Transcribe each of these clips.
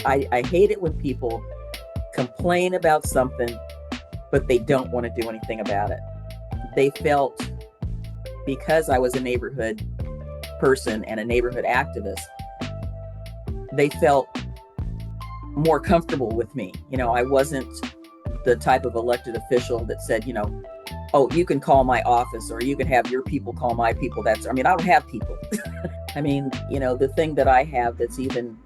I hate it when people complain about something, but they don't want to do anything about it. They felt, because I was a neighborhood person and a neighborhood activist, they felt more comfortable with me. I wasn't the type of elected official that said, oh, you can call my office or you can have your people call my people. I don't have people. The thing that I have that's even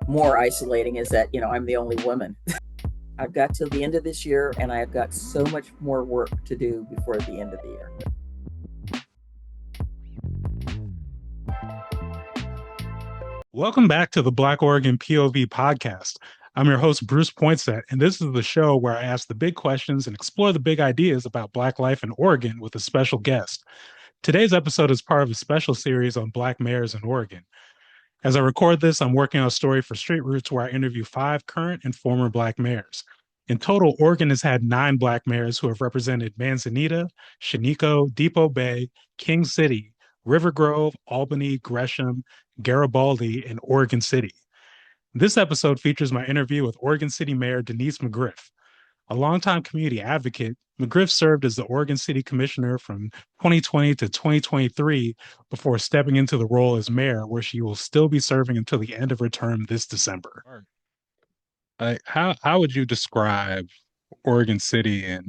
more isolating is that, I'm the only woman. I've got till the end of this year, and I've got so much more work to do before the end of the year. Welcome back to the Black Oregon POV podcast. I'm your host, Bruce Poinsett, and this is the show where I ask the big questions and explore the big ideas about Black life in Oregon with a special guest. Today's episode is part of a special series on Black mayors in Oregon. As I record this, I'm working on a story for Street Roots where I interview 5 current and former Black mayors. In total, Oregon has had 9 Black mayors who have represented Manzanita, Sheniko, Depot Bay, King City, River Grove, Albany, Gresham, Garibaldi, and Oregon City. This episode features my interview with Oregon City Mayor Denyse McGriff. A longtime community advocate, McGriff served as the Oregon City Commissioner from 2020 to 2023 before stepping into the role as mayor, where she will still be serving until the end of her term this December. How would you describe Oregon City and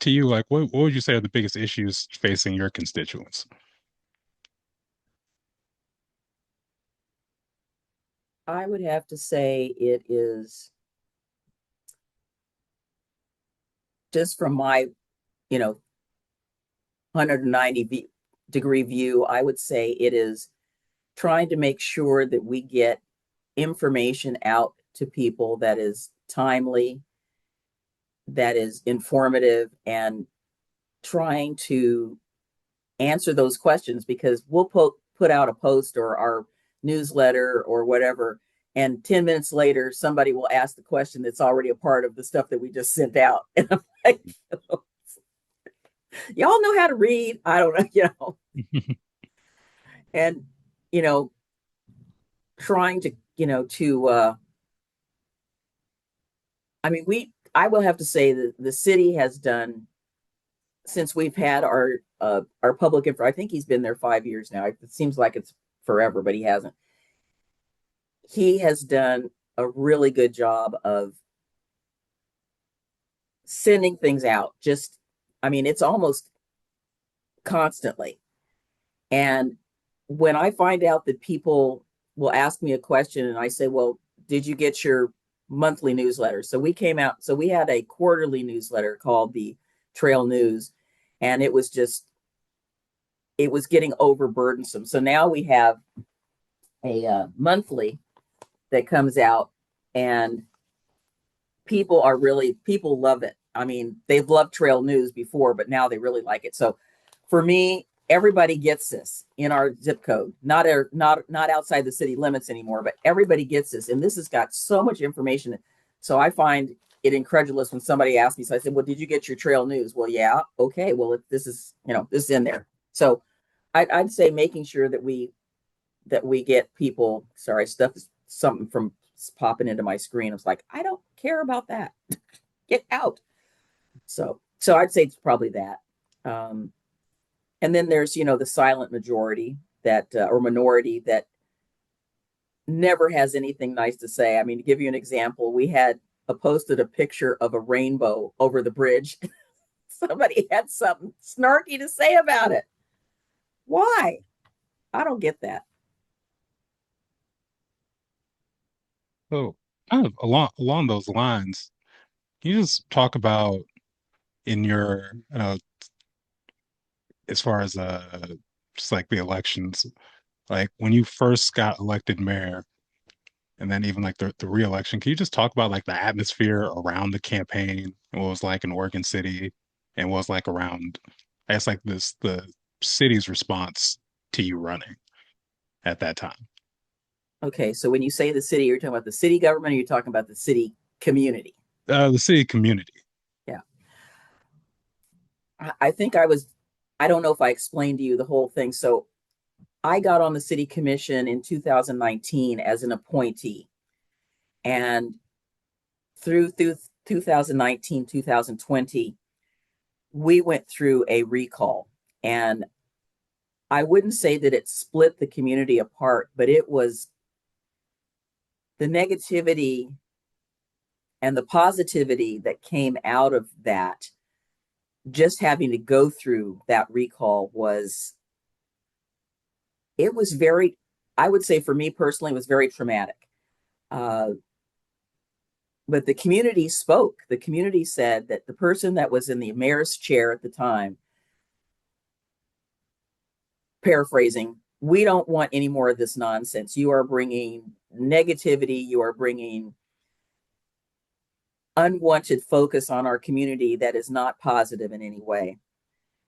to you, like what would you say are the biggest issues facing your constituents? I would have to say it is, just from my 190-degree view, I would say it is trying to make sure that we get information out to people that is timely, that is informative, and trying to answer those questions, because we'll put out a post or our newsletter or whatever, and 10 minutes later somebody will ask the question that's already a part of the stuff that we just sent out. And I'm like, y'all know how to read? I don't know, and trying to I will have to say that the city has done, since we've had our public info, I think he's been there 5 years now. It seems like it's forever, but he hasn't. He has done a really good job of sending things out. It's almost constantly. And when I find out that people will ask me a question and I say, well, did you get your monthly newsletter? So we had a quarterly newsletter called the Trail News, and it was getting overburdensome. So now we have a monthly that comes out, and people love it. They've loved Trail News before, but now they really like it. So for me, everybody gets this in our zip code, not outside the city limits anymore, but everybody gets this. And this has got so much information. So I find it incredulous when somebody asks me. So I said, well, did you get your Trail News? Well, yeah. Okay. Well, this is in there. So I'd say making sure that we get people. Sorry, something from popping into my screen. I was like, I don't care about that. Get out. So I'd say it's probably that. And then there's, the silent majority or minority that never has anything nice to say. To give you an example, we had posted a picture of a rainbow over the bridge. Somebody had something snarky to say about it. Why? I don't get that. So, kind of along those lines, can you just talk about in your as far as just like the elections, like when you first got elected mayor, and then even like the re-election, can you just talk about like the atmosphere around the campaign and what it was like in Oregon City and what it was like around, I guess, like the city's response to you running at that time? Okay, so when you say the city, you're talking about the city government, or you're talking about the city community? The city community. Yeah. I think I don't know if I explained to you the whole thing. So I got on the city commission in 2019 as an appointee. And through 2019, 2020, we went through a recall. And I wouldn't say that it split the community apart, but it was the negativity and the positivity that came out of that. Just having to go through that recall it was very, I would say for me personally, it was very traumatic. Uh, but the community spoke. The community said that the person that was in the mayor's chair at the time, paraphrasing, we don't want any more of this nonsense. You are bringing negativity. You are bringing unwanted focus on our community that is not positive in any way.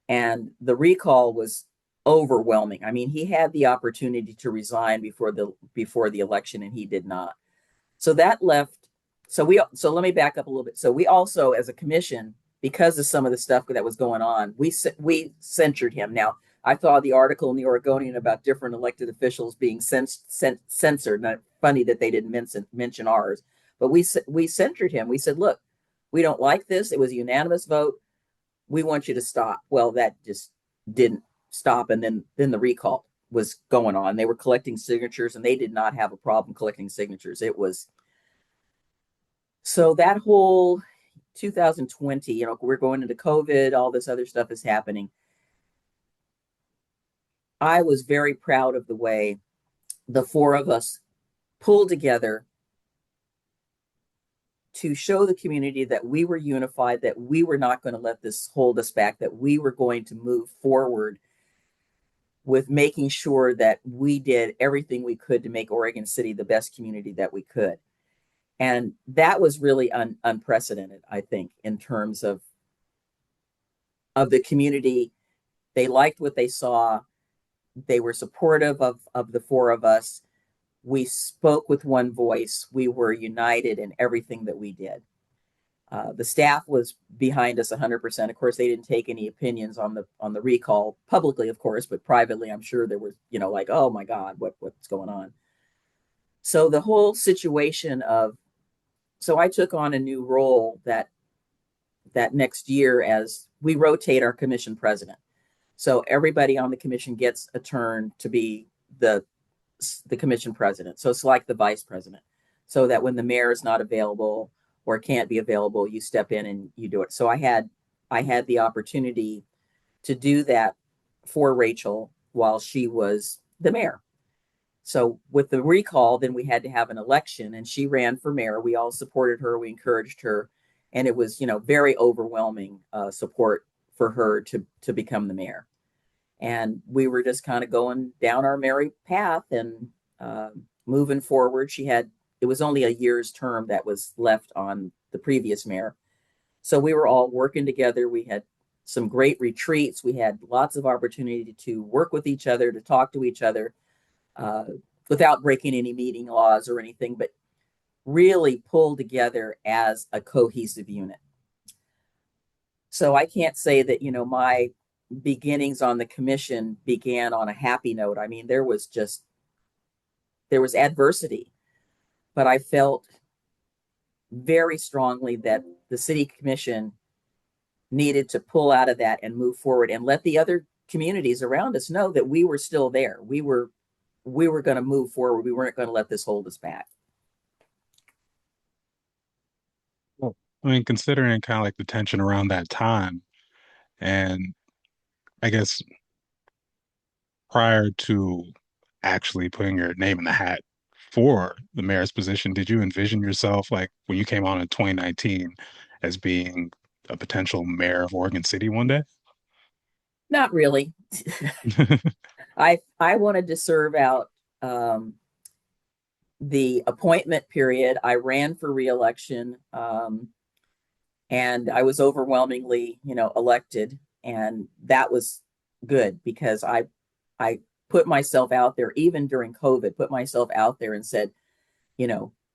And the recall was overwhelming. I mean, he had the opportunity to resign before the election, and he did not. So that left. So let me back up a little bit. So we also, as a commission, because of some of the stuff that was going on, we censured him. Now, I saw the article in the Oregonian about different elected officials being censored. Not funny that they didn't mention ours, but we censured him. We said, look, we don't like this. It was a unanimous vote. We want you to stop. Well, that just didn't stop. And then the recall was going on. They were collecting signatures, and they did not have a problem collecting signatures. It was so that whole 2020, we're going into COVID, all this other stuff is happening. I was very proud of the way the four of us pulled together to show the community that we were unified, that we were not going to let this hold us back, that we were going to move forward with making sure that we did everything we could to make Oregon City the best community that we could. And that was really unprecedented, I think, in terms of the community. They liked what they saw. They were supportive of the four of us. We spoke with one voice. We were united in everything that we did. The staff was behind us 100%. Of course, they didn't take any opinions on the recall publicly, of course, but privately, I'm sure there was, like, oh my God, what's going on? So the whole situation so I took on a new role that next year as we rotate our commission president. So everybody on the commission gets a turn to be the commission president. So it's like the vice president, so that when the mayor is not available or can't be available, you step in and you do it. So I had the opportunity to do that for Rachel while she was the mayor. So with the recall, then we had to have an election, and she ran for mayor. We all supported her. We encouraged her, and it was, very overwhelming support for her to become the mayor. And we were just kind of going down our merry path and moving forward. It was only a year's term that was left on the previous mayor. So we were all working together. We had some great retreats. We had lots of opportunity to work with each other, to talk to each other without breaking any meeting laws or anything, but really pull together as a cohesive unit. So I can't say that, my beginnings on the commission began on a happy note. I mean, there was adversity, but I felt very strongly that the city commission needed to pull out of that and move forward and let the other communities around us know that we were still there. We were going to move forward. We weren't going to let this hold us back. Well, I mean, considering kind of like the tension around that time, and I guess prior to actually putting your name in the hat for the mayor's position, did you envision yourself, like when you came on in 2019, as being a potential mayor of Oregon City one day? Not really. I wanted to serve out the appointment period. I ran for reelection, and I was overwhelmingly, elected, and that was good because I put myself out there, even during COVID, put myself out there and said,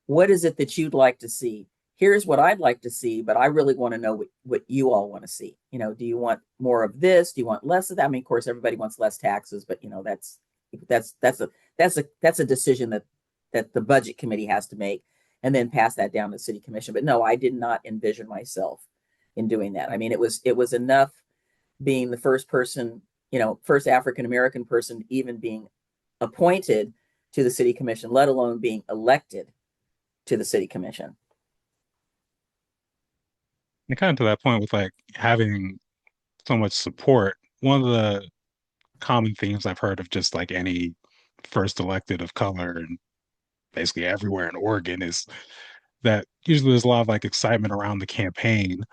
what is it that you'd like to see? Here's what I'd like to see, but I really want to know what you all want to see. Do you want more of this? Do you want less of that? I mean, of course, everybody wants less taxes, but that's a decision that the budget committee has to make. and then pass that down to the city commission. But no, I did not envision myself in doing that. I mean, it was enough being the first person, first African American person even being appointed to the city commission, let alone being elected to the city commission. And kind of to that point with like having so much support, one of the common themes I've heard of just like any first elected of color and basically everywhere in Oregon is that usually there's a lot of like excitement around the campaign,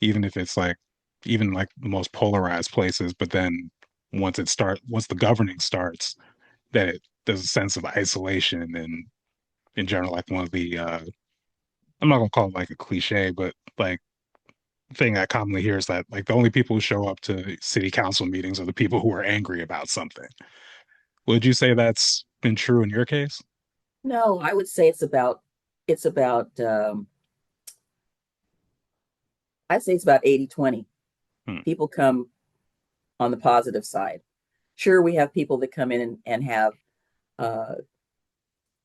even if it's like even like the most polarized places. But then once the governing starts, that there's a sense of isolation and in general, like one of the I'm not gonna call it like a cliche, but like thing I commonly hear is that like the only people who show up to city council meetings are the people who are angry about something. Would you say that's been true in your case? No, I would say it's about I'd say it's about 80-20. Hmm. People come on the positive side. Sure, we have people that come in and have uh,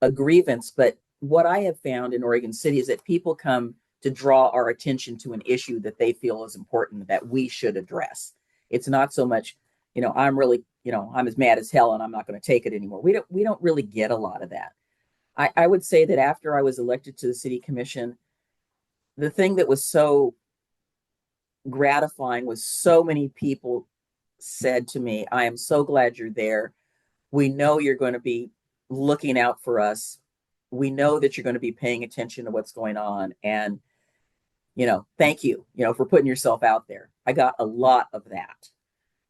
a grievance, but what I have found in Oregon City is that people come to draw our attention to an issue that they feel is important that we should address. It's not so much, I'm really, I'm as mad as hell and I'm not going to take it anymore. We don't really get a lot of that. I would say that after I was elected to the city commission, the thing that was so gratifying was so many people said to me, I am so glad you're there. We know you're going to be looking out for us. We know that you're going to be paying attention to what's going on. And, thank you, for putting yourself out there. I got a lot of that.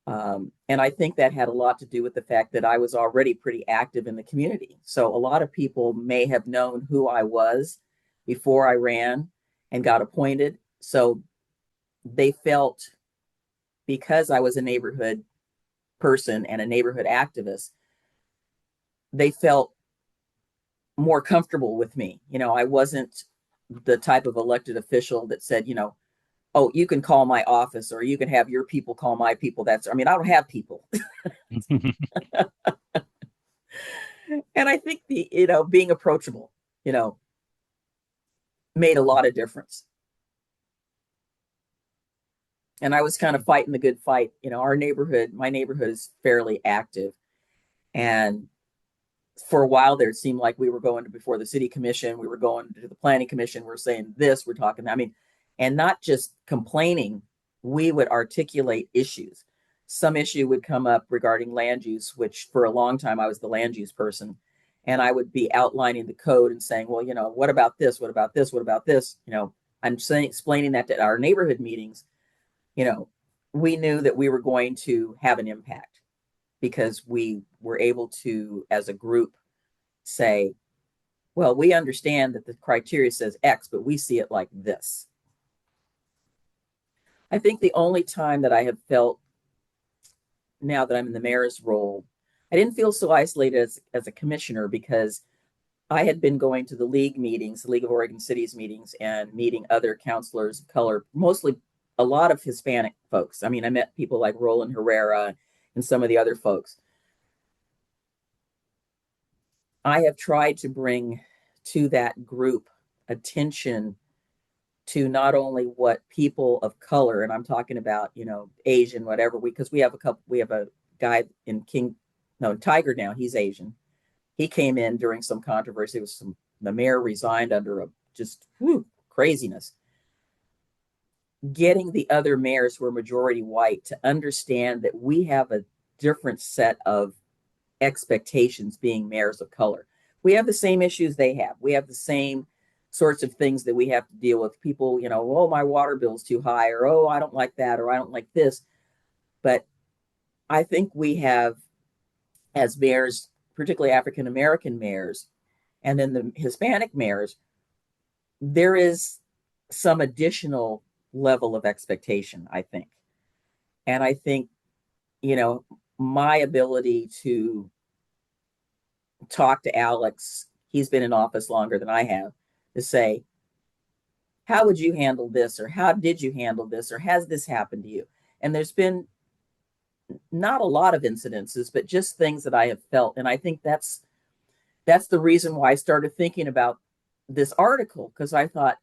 And I think that had a lot to do with the fact that I was already pretty active in the community. So a lot of people may have known who I was before I ran and got appointed. So they felt, because I was a neighborhood person and a neighborhood activist, they felt more comfortable with me. I wasn't the type of elected official that said, oh, you can call my office or you can have your people call my people. I don't have people. And I think being approachable, you know, made a lot of difference. And I was kind of fighting the good fight. My neighborhood is fairly active. And for a while there, it seemed like we were going to before the city commission, we were going to the planning commission, we're saying this, we're talking, and not just complaining, we would articulate issues. Some issue would come up regarding land use, which for a long time I was the land use person. And I would be outlining the code and saying, well, what about this? What about this? What about this? I'm saying, explaining that to our neighborhood meetings. you know, we knew that we were going to have an impact because we were able to, as a group, say, well, we understand that the criteria says X, but we see it like this. I think the only time that I have felt, now that I'm in the mayor's role, I didn't feel so isolated as a commissioner because I had been going to the league meetings, the League of Oregon Cities meetings, and meeting other counselors of color, mostly a lot of Hispanic folks. I met people like Roland Herrera and some of the other folks. I have tried to bring to that group attention to not only what people of color, and I'm talking about, Asian, whatever, because we have a guy in Tiger now, he's Asian. He came in during some controversy with the mayor resigned under craziness. Getting the other mayors who are majority white to understand that we have a different set of expectations being mayors of color. We have the same issues they have. We have the same sorts of things that we have to deal with. People, oh, my water bill's too high, or oh, I don't like that, or I don't like this. But I think we have, as mayors, particularly African American mayors, and then the Hispanic mayors, there is some additional level of expectation, I think. And I think, my ability to talk to Alex, he's been in office longer than I have, to say, how would you handle this? Or how did you handle this? Or has this happened to you? And there's been not a lot of incidences, but just things that I have felt. And I think that's the reason why I started thinking about this article because I thought,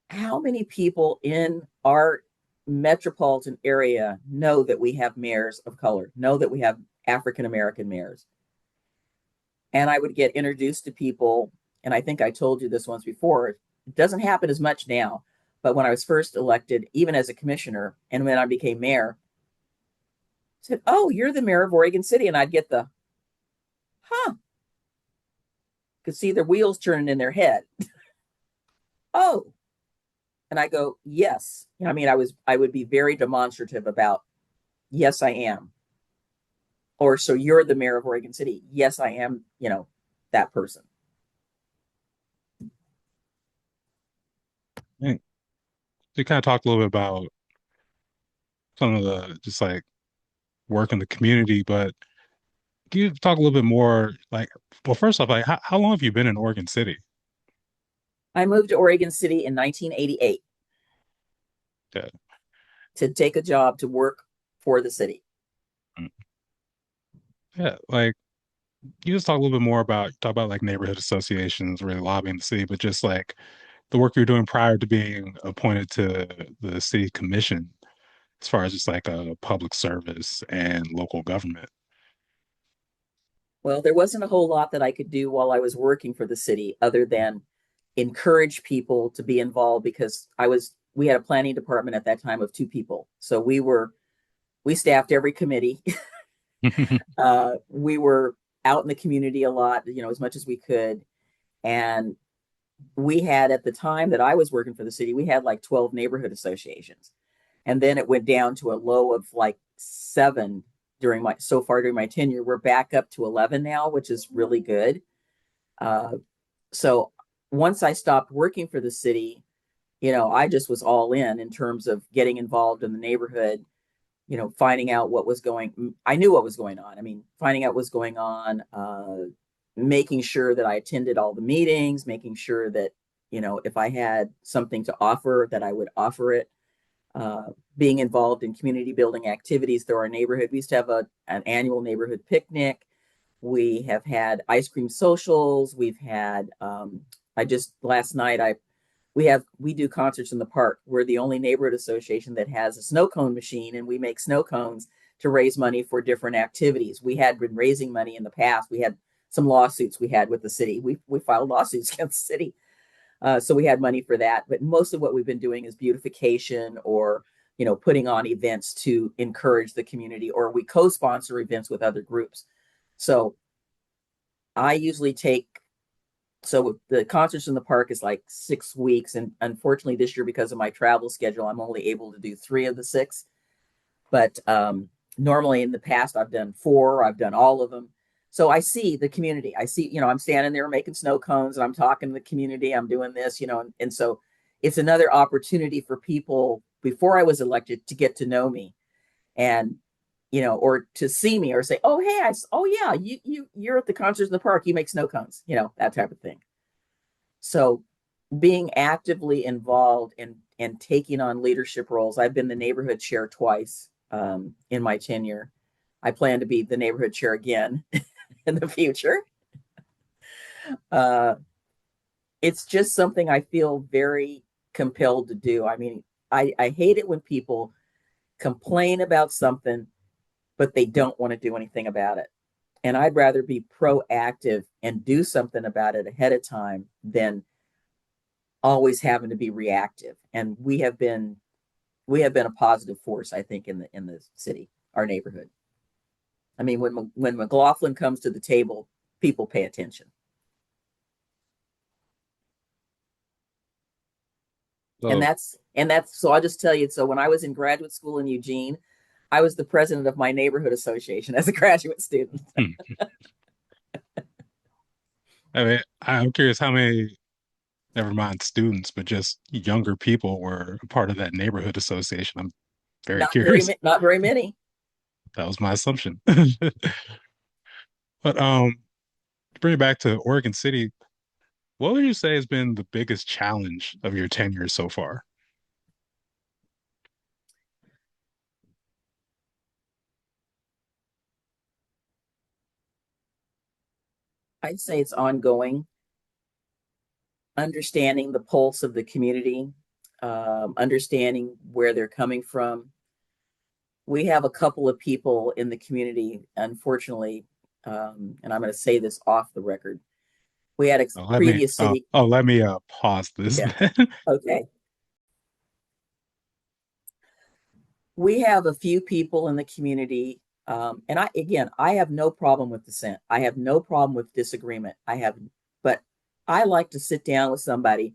how many people in our metropolitan area know that we have mayors of color, know that we have African American mayors? And I would get introduced to people, and I think I told you this once before. It doesn't happen as much now, but when I was first elected, even as a commissioner, and when I became mayor, I said, "Oh, you're the mayor of Oregon City," and I'd get the huh, could see their wheels turning in their head. Oh, and I go, yes. I mean, I would be very demonstrative about, yes, I am. Or, so you're the mayor of Oregon City. Yes, I am, that person. Right. You kind of talked a little bit about some of the just like work in the community, but can you talk a little bit more like, well, first off, like how long have you been in Oregon City? I moved to Oregon City in 1988 Yeah. to take a job to work for the city. Mm. Yeah, like you just talk a little bit more about talk about like neighborhood associations, really lobbying the city, but just like the work you're doing prior to being appointed to the city commission, as far as just like a public service and local government. Well, there wasn't a whole lot that I could do while I was working for the city other than encourage people to be involved because we had a planning department at that time of two people. So we staffed every committee. We were out in the community a lot, as much as we could. And we had, at the time that I was working for the city, we had like 12 neighborhood associations. And then it went down to a low of like seven so far during my tenure. We're back up to 11 now, which is really good. Uh, so once I stopped working for the city, I just was all in terms of getting involved in the neighborhood, finding out I knew what was going on. I mean, finding out what was going on, making sure that I attended all the meetings, making sure that, if I had something to offer, that I would offer it, being involved in community building activities through our neighborhood. We used to have an annual neighborhood picnic. We have had ice cream socials. We've had, I just last night, we do concerts in the park. We're the only neighborhood association that has a snow cone machine, and we make snow cones to raise money for different activities. We had been raising money in the past. We had some lawsuits we had with the city. We filed lawsuits against the city. So we had money for that. But most of what we've been doing is beautification or, putting on events to encourage the community, or we co-sponsor events with other groups. So I usually so the concerts in the park is like 6 weeks. And unfortunately this year, because of my travel schedule, I'm only able to do 3 of the 6. But normally in the past, I've done 4, I've done all of them. So I see the community. I see, I'm standing there making snow cones and I'm talking to the community. I'm doing this, and so it's another opportunity for people before I was elected to get to know me and, or to see me or say, oh, hey, oh yeah, you're at the concerts in the park. You make snow cones, that type of thing. So being actively involved and taking on leadership roles. I've been the neighborhood chair twice in my tenure. I plan to be the neighborhood chair again in the future. Uh, it's just something I feel very compelled to do. I mean, I hate it when people complain about something, but they don't want to do anything about it. And I'd rather be proactive and do something about it ahead of time than always having to be reactive. And we have been a positive force, I think, in the city, our neighborhood. I mean, when McLaughlin comes to the table, people pay attention. And So, that's so I'll just tell you. So when I was in graduate school in Eugene, I was the president of my neighborhood association as a graduate student. hmm. I mean, I'm curious how many, never mind students, but just younger people were a part of that neighborhood association. I'm very curious. Not very many. That was my assumption. But to bring it back to Oregon City, what would you say has been the biggest challenge of your tenure so far? I'd say it's ongoing. understanding the pulse of the community, understanding where they're coming from. We have a couple of people in the community, unfortunately, and I'm going to say this off the record. We had a Oh, previous city. let me pause this. Yeah. Okay. We have a few people in the community, and I have no problem with dissent. I have no problem with disagreement. But I like to sit down with somebody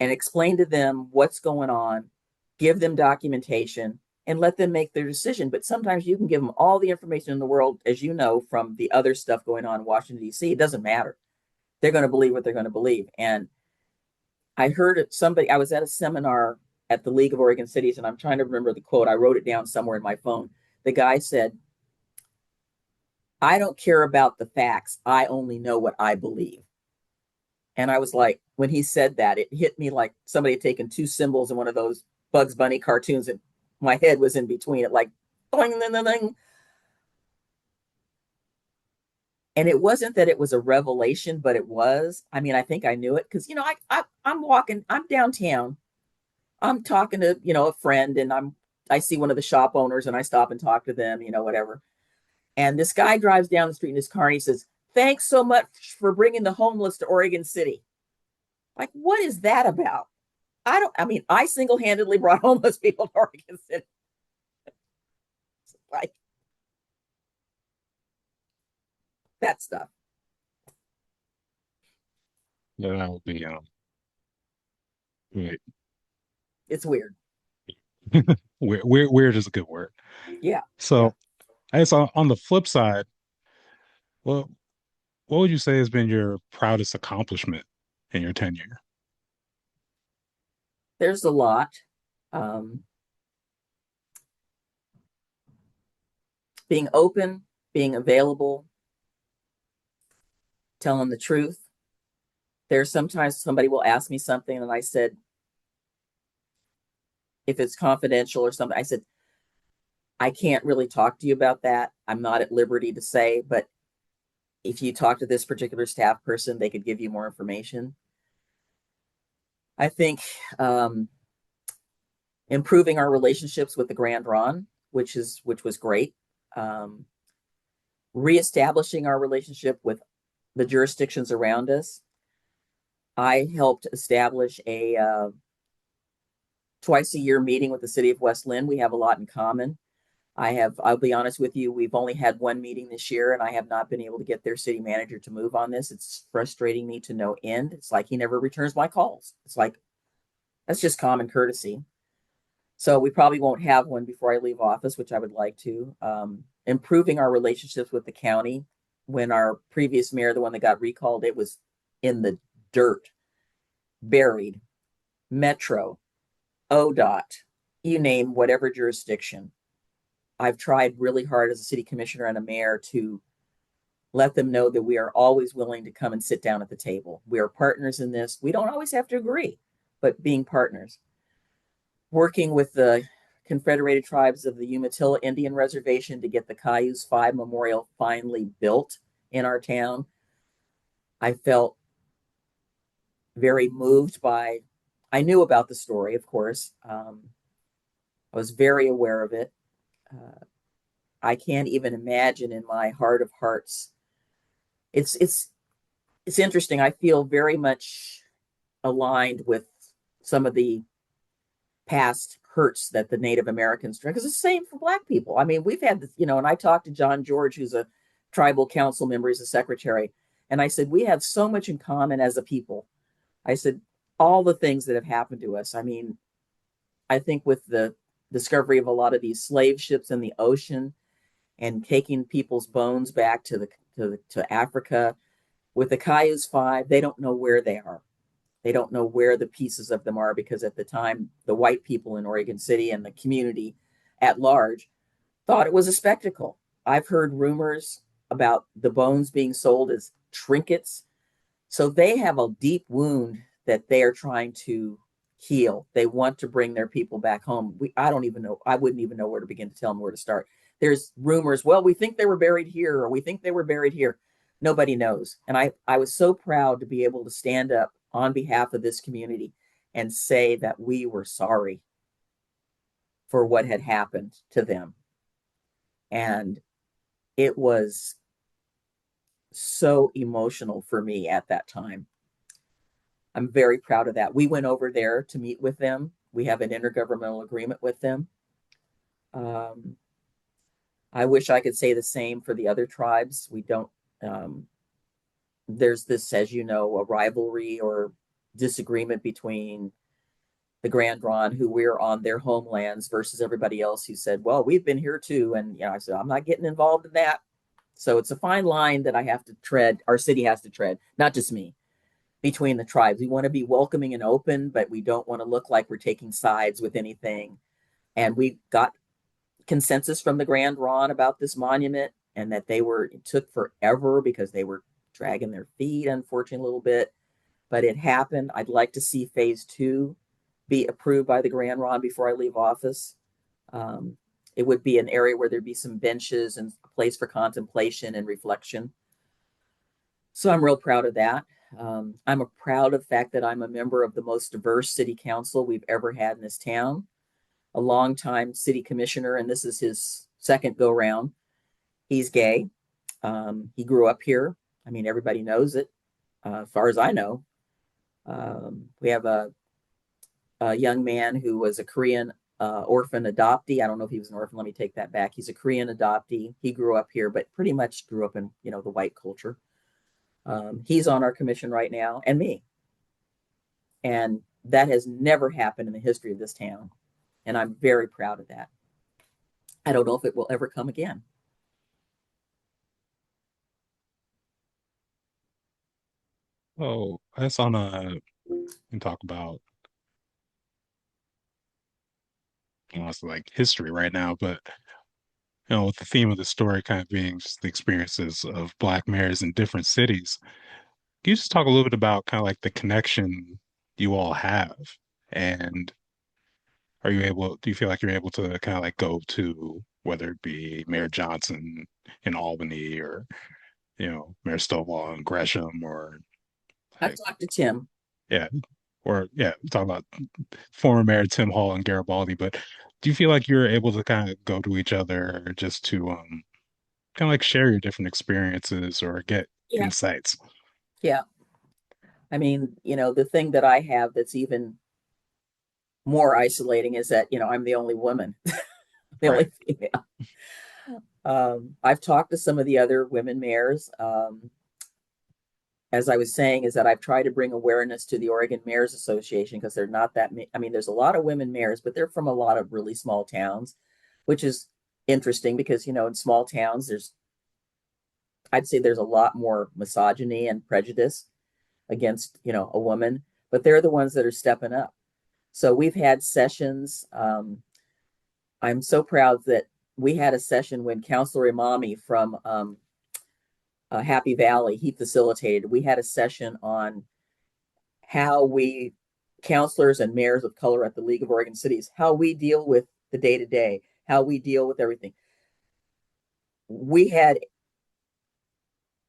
and explain to them what's going on, give them documentation, and let them make their decision. But sometimes you can give them all the information in the world, as you know, from the other stuff going on in Washington, D.C. It doesn't matter. They're going to believe what they're going to believe. And I heard somebody, I was at a seminar at the League of Oregon Cities, and I'm trying to remember the quote. I wrote it down somewhere in my phone. The guy said, I don't care about the facts. I only know what I believe. And I was like, when he said that, it hit me like somebody had taken two symbols in one of those Bugs Bunny cartoons, and my head was in between it, like, boing, ding, ding, ding. And it wasn't that it was a revelation, but it was. I mean, I think I knew it because, I'm walking, I'm downtown. I'm talking to, a friend, and I see one of the shop owners, and I stop and talk to them, whatever. And this guy drives down the street in his car, and he says, thanks so much for bringing the homeless to Oregon City. Like, what is that about? I single-handedly brought homeless people to Oregon City. Like, that stuff. Yeah, that would be wait. It's weird. Weird is a good word. Yeah. Yeah. So I guess on the flip side, well, what would you say has been your proudest accomplishment in your tenure? There's a lot. Um, Being open, being available, telling the truth. There's sometimes somebody will ask me something, and I said, if it's confidential or something, I said, I can't really talk to you about that. I'm not at liberty to say, but if you talk to this particular staff person, they could give you more information. I think improving our relationships with the Grand Ron, which was great. Um, Reestablishing our relationship with the jurisdictions around us. I helped establish a twice a year meeting with the city of West Linn. We have a lot in common. I'll be honest with you, we've only had one meeting this year, and I have not been able to get their city manager to move on this. It's frustrating me to no end. It's like he never returns my calls. It's like, that's just common courtesy. So we probably won't have one before I leave office, which I would like to. Improving our relationships with the county. When our previous mayor, the one that got recalled, it was in the dirt, buried. Metro, ODOT, you name whatever jurisdiction. I've tried really hard as a city commissioner and a mayor to let them know that we are always willing to come and sit down at the table. We are partners in this. We don't always have to agree, but being partners. Working with the Confederated Tribes of the Umatilla Indian Reservation to get the Cayuse 5 Memorial finally built in our town. I felt very moved by, I knew about the story, of course. I was very aware of it. I can't even imagine in my heart of hearts. It's interesting. I feel very much aligned with some of the past hurts that the Native Americans because it's the same for Black people. I mean, we've had this, and I talked to John George, who's a tribal council member, he's a secretary, and I said, we have so much in common as a people. I said, all the things that have happened to us. I mean, I think with the discovery of a lot of these slave ships in the ocean and taking people's bones back to Africa, with the Cayuse 5, they don't know where they are. They don't know where the pieces of them are because at the time, the white people in Oregon City and the community at large thought it was a spectacle. I've heard rumors about the bones being sold as trinkets. So they have a deep wound that they are trying to heal. They want to bring their people back home. I don't even know. I wouldn't even know where to begin to tell them where to start. There's rumors, well, we think they were buried here, or we think they were buried here. nobody knows. And I was so proud to be able to stand up on behalf of this community and say that we were sorry for what had happened to them. And it was so emotional for me at that time. I'm very proud of that. We went over there to meet with them. We have an intergovernmental agreement with them. Um, I wish I could say the same for the other tribes. We don't. Um, there's this, as you know, a rivalry or disagreement between the Grand Ronde, who we're on their homelands, versus everybody else who said, "Well, we've been here too." And I said, "I'm not getting involved in that." So it's a fine line that I have to tread. Our city has to tread, not just me, between the tribes. We want to be welcoming and open, but we don't want to look like we're taking sides with anything. And we got consensus from the Grand Ronde about this monument, and that it took forever because they were dragging their feet, unfortunately, a little bit, but it happened. I'd like to see phase two be approved by the Grand Ronde before I leave office. Um, it would be an area where there'd be some benches and a place for contemplation and reflection. So I'm real proud of that. I'm proud of the fact that I'm a member of the most diverse city council we've ever had in this town. A longtime city commissioner, and this is his second go round. He's gay. He grew up here. I mean, everybody knows it, as far as I know. We have a young man who was a Korean orphan adoptee. I don't know if he was an orphan. Let me take that back. He's a Korean adoptee. He grew up here, but pretty much grew up in the white culture. He's on our commission right now, and me. And that has never happened in the history of this town. And I'm very proud of that. I don't know if it will ever come again. Oh, that's on a, we can talk about, it's like history right now, but with the theme of the story kind of being just the experiences of Black mayors in different cities, can you just talk a little bit about kind of like the connection you all have? And do you feel like you're able to kind of like go to whether it be Mayor Johnson in Albany or, Mayor Stovall in Gresham or I've like, talked to Tim. yeah, or yeah, talk about former Mayor Tim Hall and Garibaldi, but do you feel like you're able to kind of go to each other just to kind of like share your different experiences or get Yeah. insights? Yeah. I mean, the thing that I have that's even more isolating is that, I'm the only woman, the Right. only female. I've talked to some of the other women mayors. As I was saying, is that I've tried to bring awareness to the Oregon Mayors Association because they're not that many. I mean, there's a lot of women mayors, but they're from a lot of really small towns, which is interesting because, in small towns, I'd say there's a lot more misogyny and prejudice against, a woman, but they're the ones that are stepping up. So we've had sessions. I'm so proud that we had a session when Councilor Imami from Happy Valley, he facilitated. We had a session on how we, counselors and mayors of color at the League of Oregon Cities, how we deal with the day to day, how we deal with everything. We had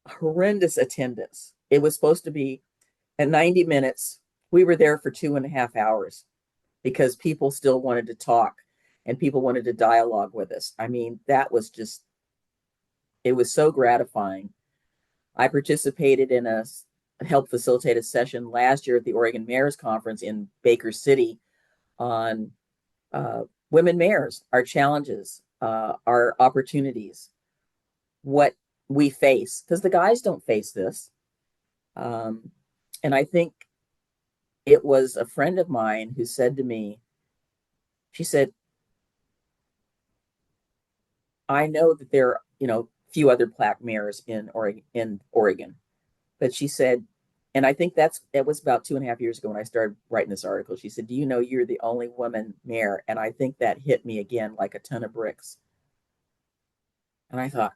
horrendous attendance. It was supposed to be at 90 minutes. We were there for 2.5 hours because people still wanted to talk and people wanted to dialogue with us. I mean, it was so gratifying. I participated in helped facilitate a session last year at the Oregon Mayors Conference in Baker City on women mayors, our challenges, our opportunities, what we face, because the guys don't face this. And I think it was a friend of mine who said to me, she said, I know that there are, few other Black mayors in Oregon. But she said, and I think that was about 2.5 years ago when I started writing this article. She said, "Do you know you're the only woman mayor?" And I think that hit me again like a ton of bricks. And I thought,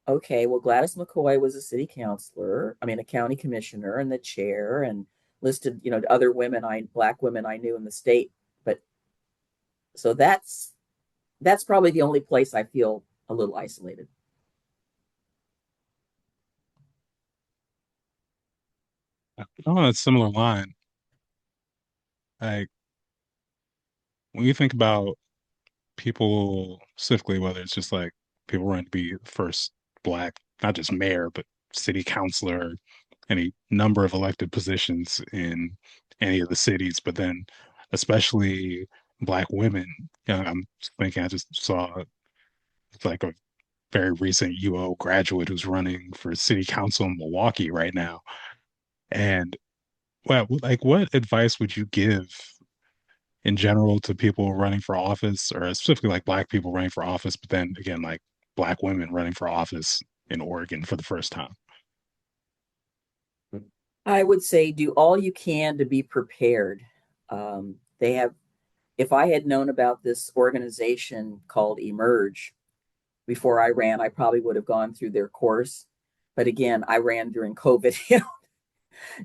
okay, well, Gladys McCoy was a city councilor, I mean, a county commissioner and the chair, and listed, other Black women I knew in the state. But so that's probably the only place I feel a little isolated. On a similar line, like when you think about people specifically, whether it's just like people running to be the first black, not just mayor, but city councilor, any number of elected positions in any of the cities, but then especially black women. I'm thinking I just saw like a very recent UO graduate who's running for city council in Milwaukee right now. And well, like what advice would you give in general to people running for office, or specifically like black people running for office, but then again, like black women running for office in Oregon for the first time? I would say do all you can to be prepared. They have, if I had known about this organization called Emerge before I ran, I probably would have gone through their course. But again, I ran during COVID.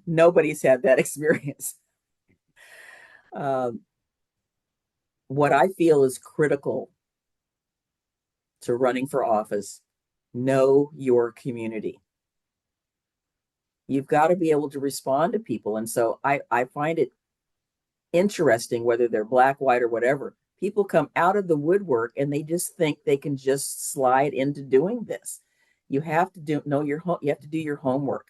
Nobody's had that experience. Um, what I feel is critical to running for office, know your community. You've got to be able to respond to people. And so I find it interesting, whether they're black, white, or whatever. People come out of the woodwork and they just think they can just slide into doing this. You have to know your home. You have to do your homework.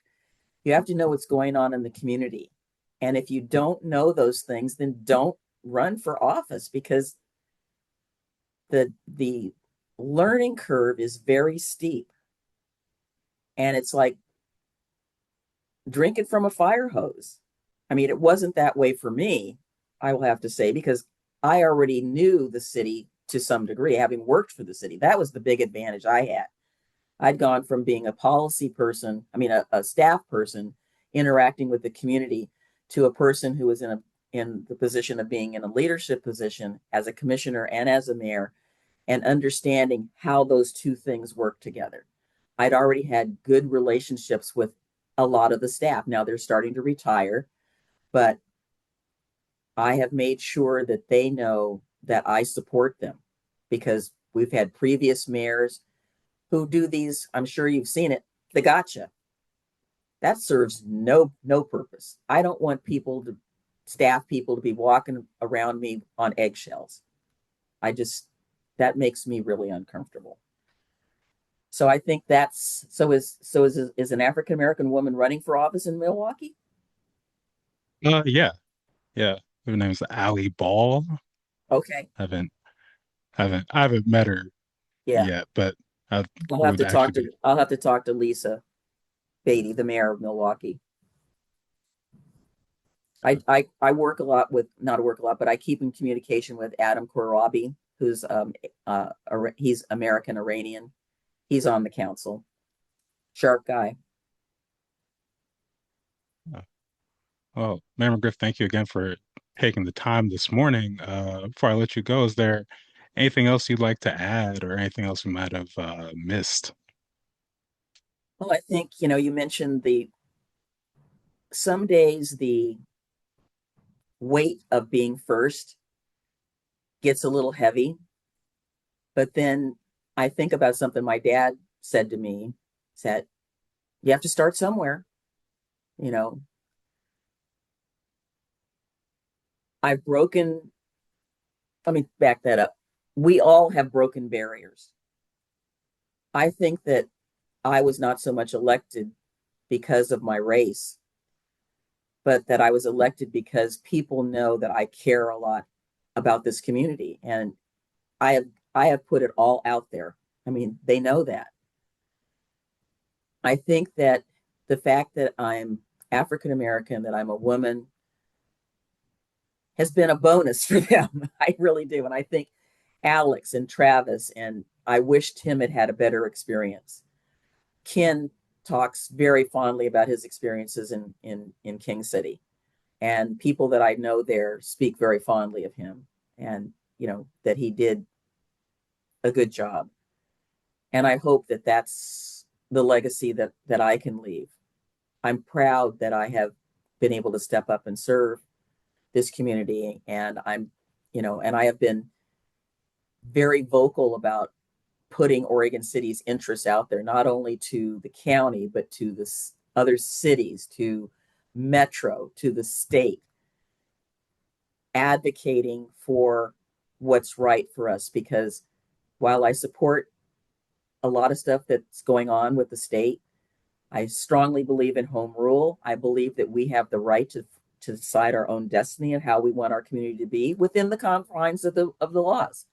You have to know what's going on in the community. And if you don't know those things, then don't run for office because the learning curve is very steep. And it's like drinking from a fire hose. I mean, it wasn't that way for me, I will have to say, because I already knew the city to some degree, having worked for the city. That was the big advantage I had. I'd gone from being a policy person, I mean, a staff person interacting with the community to a person who was in the position of being in a leadership position as a commissioner and as a mayor and understanding how those two things work together. I'd already had good relationships with a lot of the staff. Now they're starting to retire, but I have made sure that they know that I support them because we've had previous mayors who do these. I'm sure you've seen it. The gotcha. That serves no purpose. I don't want staff people to be walking around me on eggshells. I just that makes me really uncomfortable. So I think that's is an African American woman running for office in Milwaukee? Yeah, yeah. Her name's Ali Ball. Okay, Haven't I haven't met her yeah. yet, but I would actually be. I'll have to talk to Lisa Beatty, the mayor of Milwaukee. I work a lot with not work a lot, but I keep in communication with Adam Korabi, who's he's American Iranian. He's on the council. Sharp guy. Well, Mayor McGriff, thank you again for taking the time this morning. Before I let you go, is there anything else you'd like to add or anything else we might have missed? Well, I think you mentioned the some days the weight of being first gets a little heavy, but then I think about something my dad said to me, said, you have to start somewhere. You know, I've broken, let me back that up. We all have broken barriers. I think that I was not so much elected because of my race, but that I was elected because people know that I care a lot about this community. And I have I have put it all out there. I mean, they know that. I think that the fact that I'm African American, that I'm a woman, has been a bonus for them. I really do. And I think Alex and Travis, and I wish Tim had had a better experience. Ken talks very fondly about his experiences in King City, and people that I know there speak very fondly of him, and that he did a good job. And I hope that that's the legacy that I can leave. I'm proud that I have been able to step up and serve this community, and and I have been very vocal about putting Oregon City's interests out there, not only to the county, but to the other cities, to metro, to the state, advocating for what's right for us. Because while I support a lot of stuff that's going on with the state, I strongly believe in home rule. I believe that we have the right to decide our own destiny of how we want our community to be within the confines of the laws.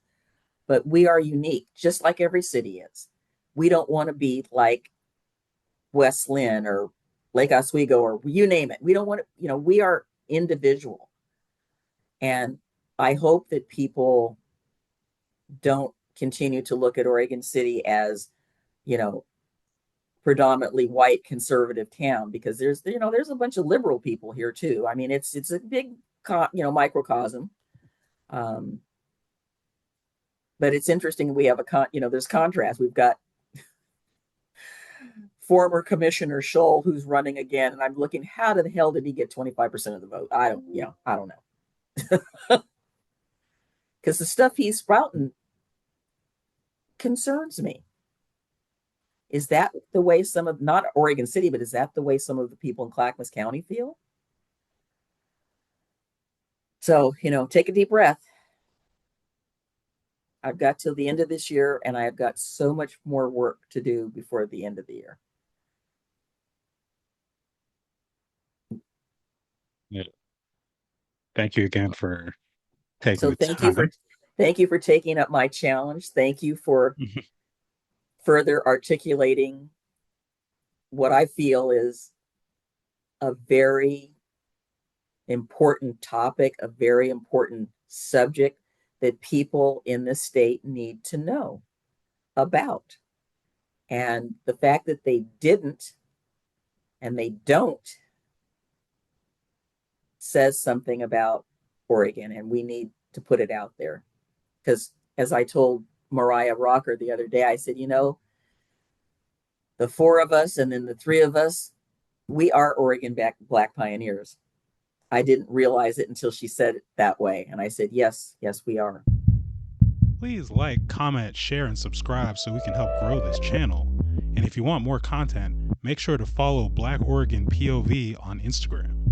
But we are unique, just like every city is. We don't want to be like West Lynn or Lake Oswego or you name it. We don't want to, we are individual. And I hope that people don't continue to look at Oregon City as, predominantly white conservative town, because there's a bunch of liberal people here too. I mean, it's a big, microcosm. But it's interesting. We have there's contrast. We've got former Commissioner Scholl, who's running again, and I'm looking, how the hell did he get 25% of the vote? I don't know. Because the stuff he's sprouting concerns me. Is that the way not Oregon City, but is that the way some of the people in Clackamas County feel? So, take a deep breath. I've got till the end of this year, and I have got so much more work to do before the end of the year. Yeah. Thank you again for taking So the time. thank you for taking up my challenge. Thank you for further articulating what I feel is a very important topic, a very important subject that people in this state need to know about. And the fact that they didn't and they don't says something about Oregon, and we need to put it out there. Because as I told Mariah Rocker the other day, I said, the four of us and then the three of us, we are Oregon Black pioneers. I didn't realize it until she said it that way. And I said, yes, we are. Please like, comment, share, and subscribe so we can help grow this channel. And if you want more content, make sure to follow Black Oregon POV on Instagram.